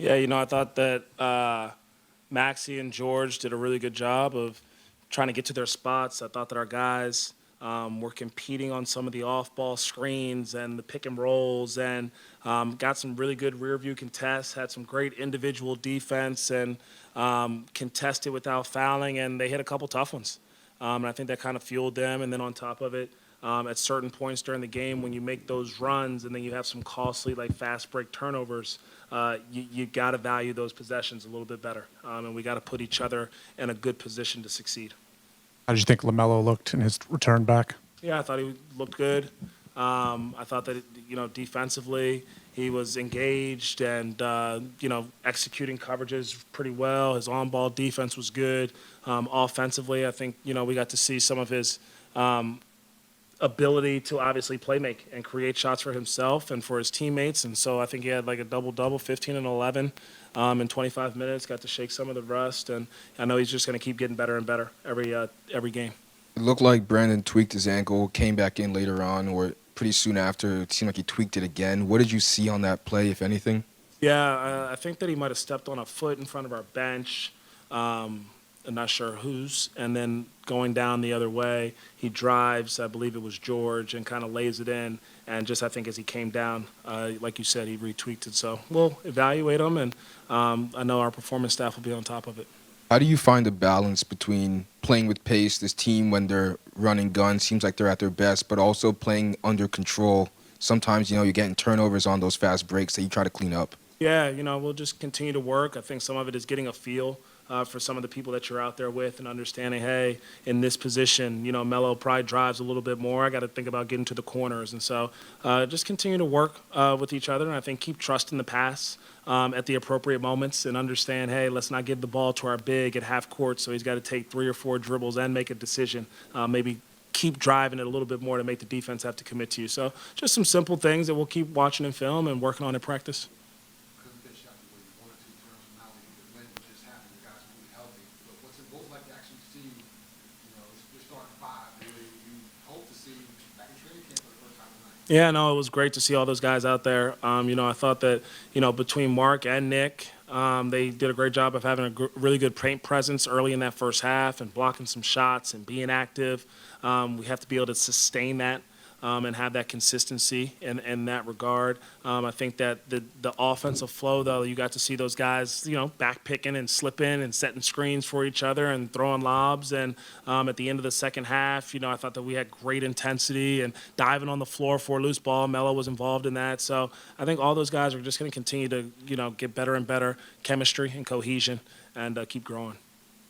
Yeah, I thought that Maxi and George did a really good job of trying to get to their spots. I thought that our guys were competing on some of the off-ball screens and the pick and rolls, and got some really good rear view contests. Had some great individual defense and contested without fouling, and they hit a couple tough ones. And I think that kind of fueled them. And then on top of it, at certain points during the game, when you make those runs and then you have some costly, like fast break turnovers, you got to value those possessions a little bit better. And we got to put each other in a good position to succeed. How did you think LaMelo looked in his return back? Yeah, I thought he looked good. I thought that, defensively, he was engaged and, executing coverages pretty well. His on-ball defense was good. Offensively, I think, we got to see some of his ability to obviously play make and create shots for himself and for his teammates. And so I think he had like a double-double, 15 and 11 in 25 minutes, got to shake some of the rust. And I know he's just going to keep getting better and better every game. It looked like Brandon tweaked his ankle, came back in later on, or pretty soon after. It seemed like he tweaked it again. What did you see on that play, if anything? Yeah, I think that he might have stepped on a foot in front of our bench. I'm not sure whose. And then going down the other way, he drives, I believe it was George, and kind of lays it in. And just I think as he came down, like you said, he retweaked it. So we'll evaluate him, and I know our performance staff will be on top of it. How do you find the balance between playing with pace, this team when they're running guns, seems like they're at their best, but also playing under control? Sometimes, you're getting turnovers on those fast breaks that you try to clean up. Yeah, we'll just continue to work. I think some of it is getting a feel for some of the people that you're out there with and understanding, hey, in this position, Melo probably drives a little bit more. I got to think about getting to the corners. And so just continue to work with each other, and I think keep trusting the pass at the appropriate moments and understand, hey, let's not give the ball to our big at half court, so he's got to take 3 or 4 dribbles and make a decision. Maybe keep driving it a little bit more to make the defense have to commit to you. So just some simple things that we'll keep watching in film and working on in practice. Yeah, no, it was great to see all those guys out there. I thought that, between Mark and Nick, they did a great job of having a really good paint presence early in that first half and blocking some shots and being active. We have to be able to sustain that and have that consistency in that regard. I think that the offensive flow, though, you got to see those guys, back picking and slipping and setting screens for each other and throwing lobs. And at the end of the second half, I thought that we had great intensity and diving on the floor for a loose ball. Melo was involved in that. So I think all those guys are just going to continue to, get better and better chemistry and cohesion and keep growing.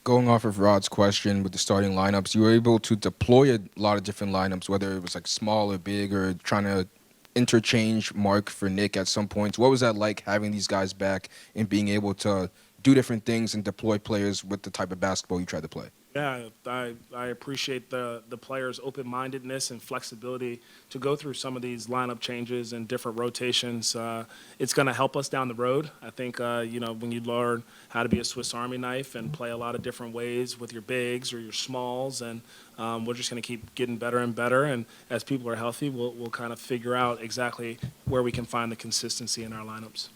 Going off of Rod's question with the starting lineups, you were able to deploy a lot of different lineups, whether it was like small or big, or trying to interchange Mark for Nick at some points. What was that like, having these guys back and being able to do different things and deploy players with the type of basketball you tried to play? Yeah, I appreciate the players' open-mindedness and flexibility to go through some of these lineup changes and different rotations. It's going to help us down the road. I think, when you learn how to be a Swiss Army knife and play a lot of different ways with your bigs or your smalls, and we're just going to keep getting better and better. And as people are healthy, we'll kind of figure out exactly where we can find the consistency in our lineups.